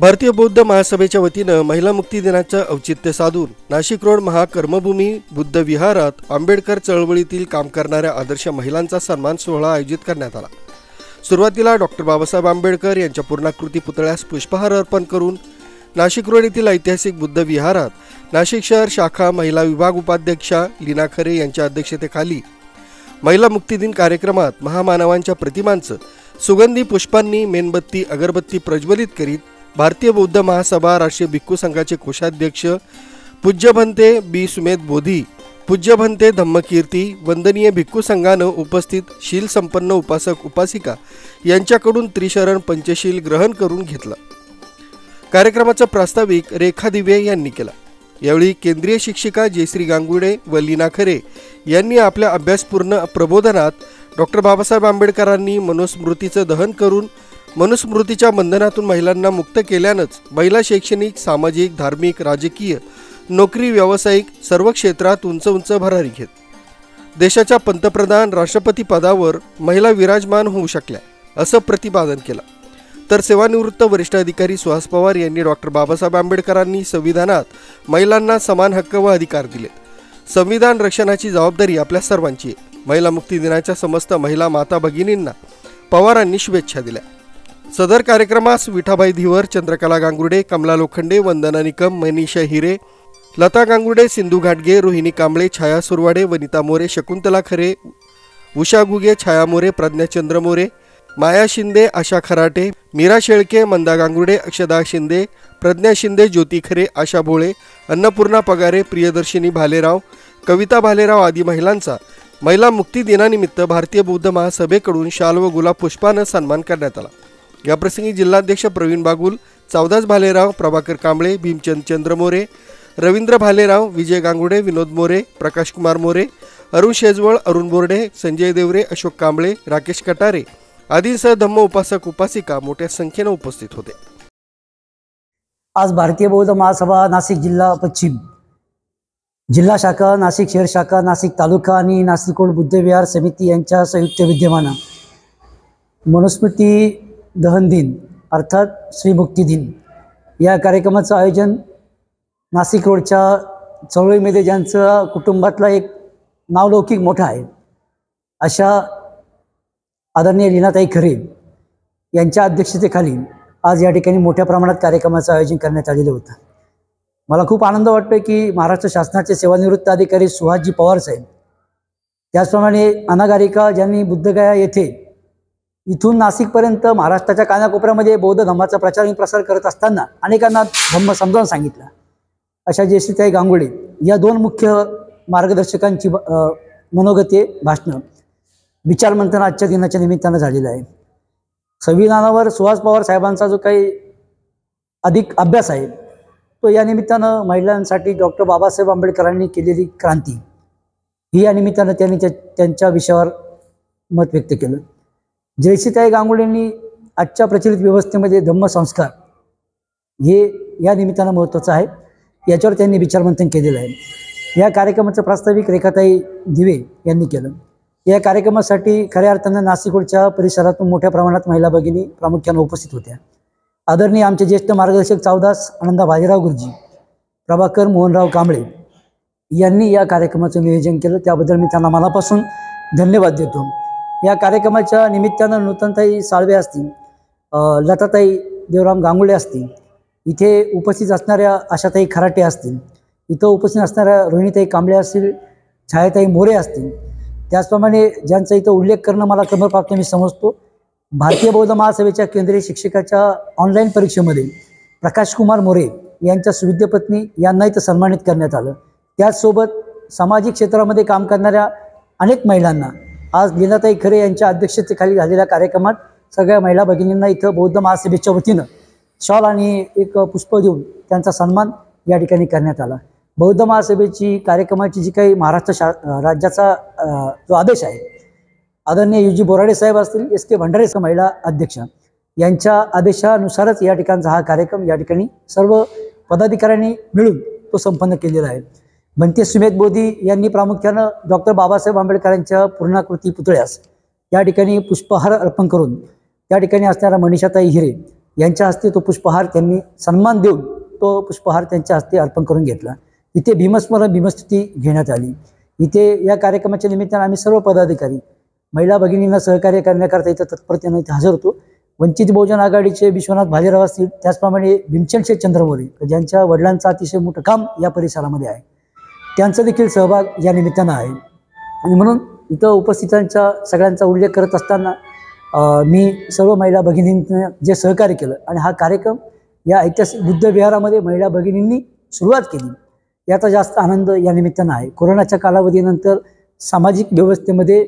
भारतीय बौद्ध महासभेच्या वतीनं महिला मुक्ती दिनाचं औचित्य साधून नाशिक रोड महाकर्मभूमी बुद्ध विहारात आंबेडकर चळवळीतील काम करणाऱ्या आदर्श महिलांचा सन्मान सोहळा आयोजित करण्यात आला। सुरुवातीला डॉक्टर बाबासाहेब आंबेडकर यांच्या पूर्णाकृती पुतळ्यास पुष्पहार अर्पण करून नाशिक रोड येथील ऐतिहासिक बुद्ध विहारात नाशिक शहर शाखा महिला विभाग उपाध्यक्षा लीना खरे यांच्या अध्यक्षतेखाली महिला मुक्ती दिन कार्यक्रमात महामानवांच्या प्रतिमांचं सुगंधी पुष्पांनी मेणबत्ती अगरबत्ती प्रज्वलित करीत भारतीय बौद्ध महासभा राष्ट्रीय भिक्खू संघाचे कोषाध्यक्ष पूज्य भंते बी सुमेध बोधी, पूज्य भंते धम्मकीर्ती, वंदनीय भिक्खू संघानं उपस्थित शील संपन्न उपासक उपासिका यांच्याकडून त्रिशरण पंचशील ग्रहण करून घेतलं। कार्यक्रमाचा प्रास्ताविक रेखा दिवे यांनी केला। यावेळी केंद्रीय शिक्षिका जयश्री गांगुडे व लीना खरे यांनी आपल्या अभ्यासपूर्ण प्रबोधनात डॉक्टर बाबासाहेब आंबेडकरांनी मनुस्मृतीचं दहन करून मनुस्मृतीच्या बंधनातून महिलांना मुक्त केल्यानंच महिला शैक्षणिक, सामाजिक, धार्मिक, राजकीय, नोकरी, व्यावसायिक सर्व क्षेत्रात उंच उंच भरारी घेत देशाच्या पंतप्रधान राष्ट्रपती पदावर महिला विराजमान होऊ शकल्या असं प्रतिपादन केलं। तर सेवानिवृत्त वरिष्ठ अधिकारी सुहास पवार यांनी डॉक्टर बाबासाहेब आंबेडकरांनी संविधानात महिलांना समान हक्क व अधिकार दिले। संविधान रक्षणाची जबाबदारी आपल्या सर्वांची आहे। महिला मुक्ती दिनाच्या समस्त महिला माता भगिनींना पवारांनी शुभेच्छा दिल्या। सदर कार्यक्रमास विठाबाई धीवर, चंद्रकला गांगुर्डे, कमला लोखंडे, वंदना निकम, मनीषा हिरे, लता गांगुर्डे, सिंधू घाटगे, रोहिणी कांबळे, छाया सुरवाडे, वनिता मोरे, शकुंतला खरे, उषा गुगे, छाया मोरे, प्रज्ञा चंद्र मोरे, माया शिंदे, आशा खराटे, मीरा शेळके, मंदा गांगुर्डे, अक्षदा शिंदे, प्रज्ञा शिंदे, ज्योती खरे, आशा भोळे, अन्नपूर्णा पगारे, प्रियदर्शिनी भालेराव, कविता भालेराव आदी महिलांचा महिला मुक्ती दिनानिमित्त भारतीय बौद्ध महासभेकडून शाल व गुलाब पुष्पानं सन्मान करण्यात आला। याप्रसंगी जिल्हाध्यक्ष प्रवीण बागुल, चावदास भालेराव, प्रभाकर कांबळे, भीमचंद चंद्र मोरे, रवींद्र भालेराव, विजय गांगुडे, विनोद मोरे, प्रकाश कुमार मोरे, अरुण शेजवळ, अरुण बोर्डे, संजय देवरे, अशोक कांबळे, राकेश कटारे आदींसह धम्म उपासक उपासिका मोठ्या संख्येने उपस्थित होते। आज भारतीय बौद्ध महासभा नाशिक जिल्हा पश्चिम, जिल्हा शाखा, नाशिक शहर शाखा, नाशिक तालुका आणि नाशिक रोड बुद्ध विहार समिती यांच्या संयुक्त विद्यमानं मनुस्मृती दहन दिन अर्थात श्रीमुक्ती दिन या कार्यक्रमाचं आयोजन नाशिक रोडच्या चळवळीमध्ये ज्यांचं कुटुंबातला एक नावलौकिक मोठा आहे अशा आदरणीय लीनाताई खरे यांच्या अध्यक्षतेखाली आज या ठिकाणी मोठ्या प्रमाणात कार्यक्रमाचं आयोजन करण्यात आलेलं होतं। मला खूप आनंद वाटतो की महाराष्ट्र शासनाचे सेवानिवृत्त अधिकारी सुहासजी पवार साहेब, त्याचप्रमाणे अनागारिका ज्यांनी बुद्धगया येथे इथून नाशिकपर्यंत महाराष्ट्राच्या कानाकोपऱ्यामध्ये बौद्ध धम्माचा प्रचार आणि प्रसार करत असताना अनेकांना धम्म समजावून सांगितला अशा जयश्रीताई गांगुर्डे या दोन मुख्य मार्गदर्शकांची मनोगते भाषणं विचारमंथन आजच्या दिनाच्या निमित्तानं झालेलं आहे। संविधानावर सुहास पवार साहेबांचा जो काही अधिक अभ्यास आहे तो या निमित्तानं महिलांसाठी डॉक्टर बाबासाहेब आंबेडकरांनी केलेली क्रांती ही या निमित्तानं त्यांनी त्यांच्या विषयावर मत व्यक्त केलं। जयश्रीताई गांगुर्डेंनी आजच्या प्रचलित व्यवस्थेमध्ये धम्मसंस्कार हे या निमित्तानं महत्त्वाचं आहे, याच्यावर त्यांनी विचारमंथन केलेलं आहे। या कार्यक्रमाचं प्रास्ताविक रेखाताई दिवे यांनी केलं। या कार्यक्रमासाठी खऱ्या अर्थानं नाशिक रोडच्या परिसरातून मोठ्या प्रमाणात महिला भगिनी प्रामुख्याने उपस्थित होत्या। आदरणीय आमचे ज्येष्ठ मार्गदर्शक चावदास आनंदा भालेराव गुरुजी, प्रभाकर मोहनराव कांबळे यांनी या कार्यक्रमाचं नियोजन केलं, त्याबद्दल मी त्यांना मनापासून धन्यवाद देतो। या कार्यक्रमाच्या निमित्तानं नूतनताई साळवे असतील, लताताई देवराम गांगुर्डे असतील, इथे उपस्थित असणाऱ्या आशाताई खराटे असतील, इथं उपस्थित असणाऱ्या रोहिणीताई कांबळे असतील, छायाताई मोरे असतील, त्याचप्रमाणे ज्यांचा इथं उल्लेख करणं मला क्रमप्राप्त मी समजतो, भारतीय बौद्ध महासभेच्या केंद्रीय शिक्षकाच्या ऑनलाईन परीक्षेमध्ये प्रकाश कुमार मोरे यांच्या सुविद्यपत्नी यांना इथं सन्मानित करण्यात आलं। त्याचसोबत सामाजिक क्षेत्रामध्ये काम करणाऱ्या अनेक महिलांना आज लीनाताई खरे यांच्या अध्यक्षतेखाली झालेल्या कार्यक्रमात सगळ्या महिला भगिनींना इथं बौद्ध महासभेच्या वतीनं शॉल आणि एक पुष्प देऊन त्यांचा सन्मान या ठिकाणी करण्यात आला। बौद्ध महासभेची कार्यक्रमाची जी काही महाराष्ट्र राज्याचा जो आदेश आहे, आदरणीय UG बोराडे साहेब असतील, SK भंडारे महिला अध्यक्ष यांच्या आदेशानुसारच या ठिकाणचा हा कार्यक्रम या ठिकाणी सर्व पदाधिकाऱ्यांनी मिळून तो संपन्न केलेला आहे। भंते सुमेध बोधी यांनी प्रामुख्यानं डॉक्टर बाबासाहेब आंबेडकरांच्या पूर्णाकृती पुतळ्यास या ठिकाणी पुष्पहार अर्पण करून त्या ठिकाणी असणाऱ्या मनीषाताई हिरे, यांच्या हस्ते तो पुष्पहार त्यांनी सन्मान देऊन तो पुष्पहार त्यांच्या हस्ते अर्पण करून घेतला। इथे भीमस्मरण भीमस्तुती घेण्यात आली। इथे या कार्यक्रमाच्या निमित्तानं आम्ही सर्व पदाधिकारी महिला भगिनींना सहकार्य करण्याकरता इथं तत्परतेने इथे हजर होतो। वंचित बहुजन आघाडीचे विश्वनाथ भालेराव असतील, त्याचप्रमाणे भीमचंद शेठ चंद्रमोरे ज्यांच्या वडिलांचं अतिशय मोठं काम या परिसरामध्ये आहे, त्यांचा देखील सहभाग या निमित्तानं आहे। आणि म्हणून इथं उपस्थितांच्या सगळ्यांचा उल्लेख करत असताना मी सर्व महिला भगिनींनी जे सहकार्य केलं आणि हा कार्यक्रम या ऐतिहासिक बुद्ध विहारामध्ये महिला भगिनींनी सुरुवात केली, याचा जास्त आनंद या निमित्तानं आहे। कोरोनाच्या कालावधीनंतर सामाजिक व्यवस्थेमध्ये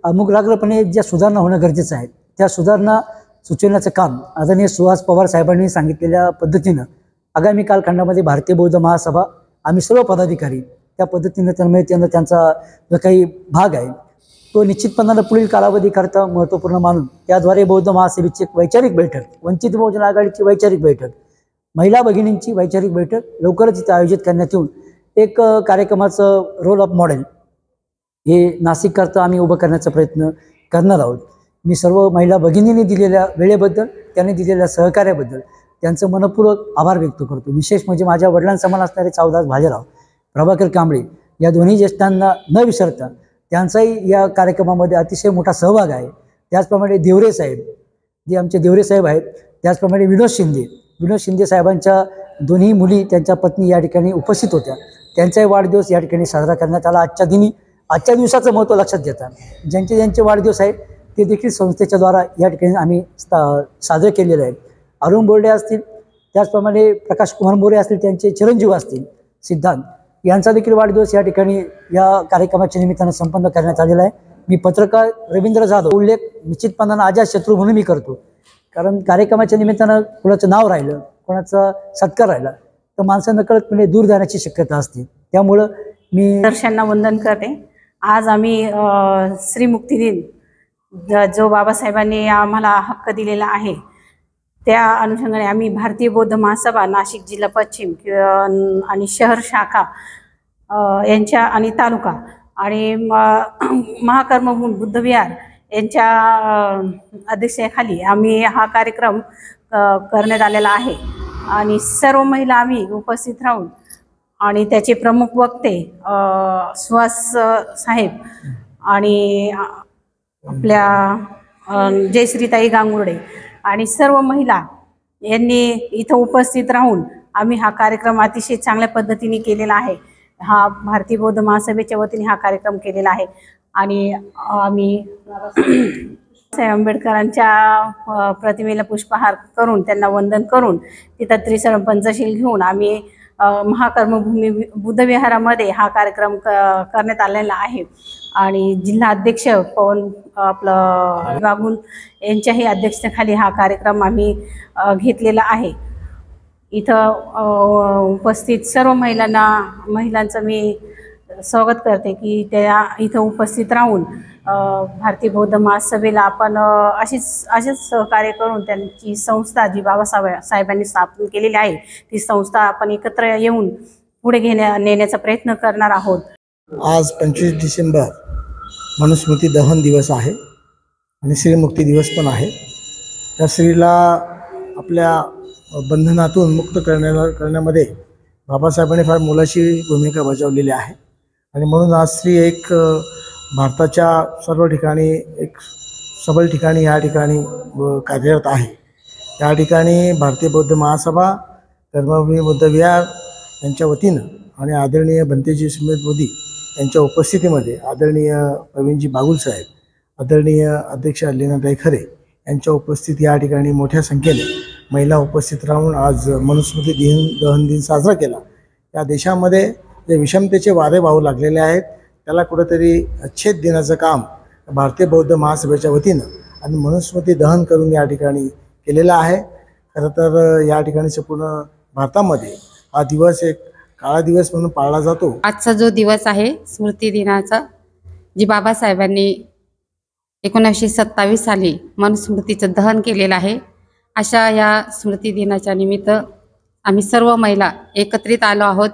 अमुकलाग्रपणे ज्या सुधारणा होणं गरजेचं आहे, त्या सुधारणा सुचवण्याचं काम आदरणीय सुहास पवार साहेबांनी सांगितलेल्या पद्धतीनं आगामी कालखंडामध्ये भारतीय बौद्ध महासभा आम्ही सर्व पदाधिकारी त्या पद्धतीनं तन्मयतेनं त्यांचा जो काही भाग आहे तो निश्चितपणानं पुढील कालावधीकरता महत्त्वपूर्ण मानून त्याद्वारे बौद्ध महासभेची एक वैचारिक बैठक, वंचित बहुजन आघाडीची वैचारिक बैठक, महिला भगिनींची वैचारिक बैठक लवकरच इथे आयोजित करण्यात येऊन एक कार्यक्रमाचं रोल ऑफ मॉडेल हे नाशिककरता आम्ही उभं करण्याचा प्रयत्न करणार आहोत। मी सर्व महिला भगिनींनी दिलेल्या वेळेबद्दल, त्यांनी दिलेल्या सहकार्याबद्दल त्यांचं मनपूर्वक आभार व्यक्त करतो। विशेष म्हणजे माझ्या वडिलांसमान असणारे चावदास भालेराव, प्रभाकर कांबळे या दोन्ही ज्येष्ठांना न विसरता त्यांचाही या कार्यक्रमामध्ये अतिशय मोठा सहभाग आहे। त्याचप्रमाणे देवरे साहेब, जे आमचे देवरे साहेब आहेत, त्याचप्रमाणे विनोद शिंदे साहेबांच्या दोन्ही मुली, त्यांच्या पत्नी या ठिकाणी उपस्थित होत्या। त्यांचाही वाढदिवस या ठिकाणी साजरा करण्यात आला। आजच्या दिवसाचं महत्त्व लक्षात घेता ज्यांचे वाढदिवस आहेत ते देखील संस्थेच्या द्वारा या ठिकाणी आम्ही साजरे केलेले आहेत। अरुण बोर्डे असतील, त्याचप्रमाणे प्रकाश कुमार मोरे असतील, त्यांचे चिरंजीव असतील सिद्धांत, यांचा देखील वाढदिवस या ठिकाणी या कार्यक्रमाच्या निमित्तानं संपन्न करण्यात आलेला आहे। मी पत्रकार रवींद्र जाधव उल्लेख निश्चितपणानं अजात शत्रू म्हणून मी करतो, कारण कार्यक्रमाच्या निमित्तानं कोणाचं नाव राहिलं, कोणाचा सत्कार राहिला तर माणसं नकळतपणे दूर जाण्याची शक्यता असते। त्यामुळं मी दर्शनांना वंदन करते। आज आम्ही श्री मुक्ती दिन जो बाबासाहेबांनी आम्हाला हक्क दिलेला आहे त्या अनुषंगाने आम्ही भारतीय बौद्ध महासभा नाशिक जिल्हा पश्चिम आणि शहर शाखा यांच्या आणि तालुका आणि महाकर्मभूमी बुद्ध विहार यांच्या अध्यक्षतेखाली आम्ही हा कार्यक्रम करण्यात आलेला आहे। आणि सर्व महिला आम्ही उपस्थित राहून आणि त्याचे प्रमुख वक्ते सुहास साहेब आणि आपल्या जयश्रीताई गांगुर्डे आणि सर्व महिला यांनी इथं उपस्थित राहून आम्ही हा कार्यक्रम अतिशय चांगल्या पद्धतीने केलेला आहे। हा भारतीय बौद्ध महासभेच्या वतीने हा कार्यक्रम केलेला आहे। आणि आम्ही आंबेडकरांच्या प्रतिमेला पुष्पहार करून त्यांना वंदन करून तिथं त्रिसरण पंचशील घेऊन आम्ही महाकर्मभूमी बुद्ध विहारामध्ये हा कार्यक्रम करण्यात आलेला आहे। आणि जिल्हा अध्यक्ष पवन आपलं वाघुल यांच्याही अध्यक्षतेखाली हा कार्यक्रम आम्ही घेतलेला आहे। इथं उपस्थित सर्व महिलांचं मी स्वागत करते की त्या इथं उपस्थित राहून भारतीय बौद्ध महासभेला आपण असेच सहकार्य करून त्यांची संस्था जी बाबासाहेबांनी स्थापन केलेली आहे ती संस्था आपण एकत्र येऊन पुढे नेण्याचा प्रयत्न करणार आहोत। आज 25 डिसेंबर मनुस्मृती दहन दिवस आहे आणि श्रीमुक्ती दिवस पण आहे। त्या स्त्रीला आपल्या बंधनातून मुक्त करण्यामध्ये बाबासाहेबांनी फार मोलाची भूमिका बजावलेली आहे आणि म्हणून आज स्त्री एक भारताच्या सर्व ठिकाणी एक सबल ठिकाणी या ठिकाणी कार्यरत आहे। या ठिकाणी भारतीय बौद्ध महासभा कर्मभूमी बुद्ध विहार यांच्या वतीनं आणि आदरणीय भंतेजी सुमित मोदी यांच्या उपस्थितीमध्ये आदरणीय प्रवीणजी बागुल साहेब, आदरणीय अध्यक्ष लीनाताई खरे यांच्या उपस्थित या ठिकाणी मोठ्या संख्येने महिला उपस्थित राहून आज मनुस्मृती दहन दिन साजरा केला। या देशामध्ये जे विषमतेचे वारे वाहू लागलेले आहेत त्याला कुठेतरी छेद देण्याचं काम भारतीय बौद्ध महासभेच्या वतीनं आणि मनुस्मृती दहन करून या ठिकाणी केलेलं आहे। खरं तर या ठिकाणी संपूर्ण भारतामध्ये हा दिवस एक काळा दिवस म्हणून पाळला जातो। आजचा जो दिवस आहे स्मृती दिनाचा, जी बाबासाहेबांनी 1927 साली मनुस्मृतीचं दहन केलेलं आहे, अशा या स्मृती दिनाच्या निमित्त आम्ही सर्व महिला एकत्रित आलो आहोत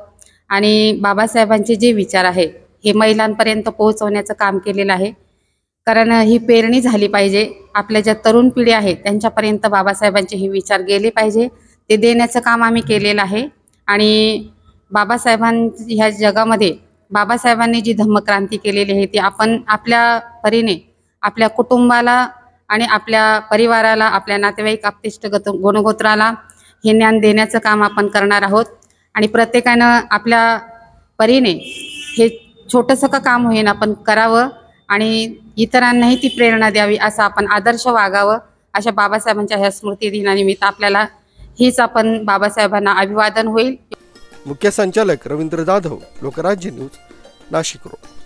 आणि बाबासाहेबांचे जे विचार आहे हे महिलांपर्यंत पोहोचवण्याचं काम केलेलं आहे। कारण ही पेरणी झाली पाहिजे. आपल्या ज्या तरुण पिढी आहे त्यांच्यापर्यंत बाबासाहेबांचे हे विचार गेले पाहिजे. ते देण्याचं काम आम्ही केलेलं आहे. आणि ह्या जगामध्ये बाबासाहेबांनी जी धम्मक्रांती केलेली आहे ती आपण आपल्या परीने आपल्या कुटुंबाला आणि आपल्या परिवाराला, आपल्या नातेवाईक आप्तेष्ट गुणगोत्राला हे ज्ञान देण्याचं काम आपण करणार आहोत. आणि प्रत्येकानं आपल्या परीने हे छोटंसं का काम होईन आपण करावं आणि इतरांनाही ती प्रेरणा द्यावी, असं आपण आदर्श वागावं. अशा बाबासाहेबांच्या ह्या स्मृती दिनानिमित्त आपल्याला हीच आपण बाबासाहेबांना अभिवादन होईल. मुख्य संचालक रवींद्र जाधव, लोकराज्य न्यूज, नाशिक रोड.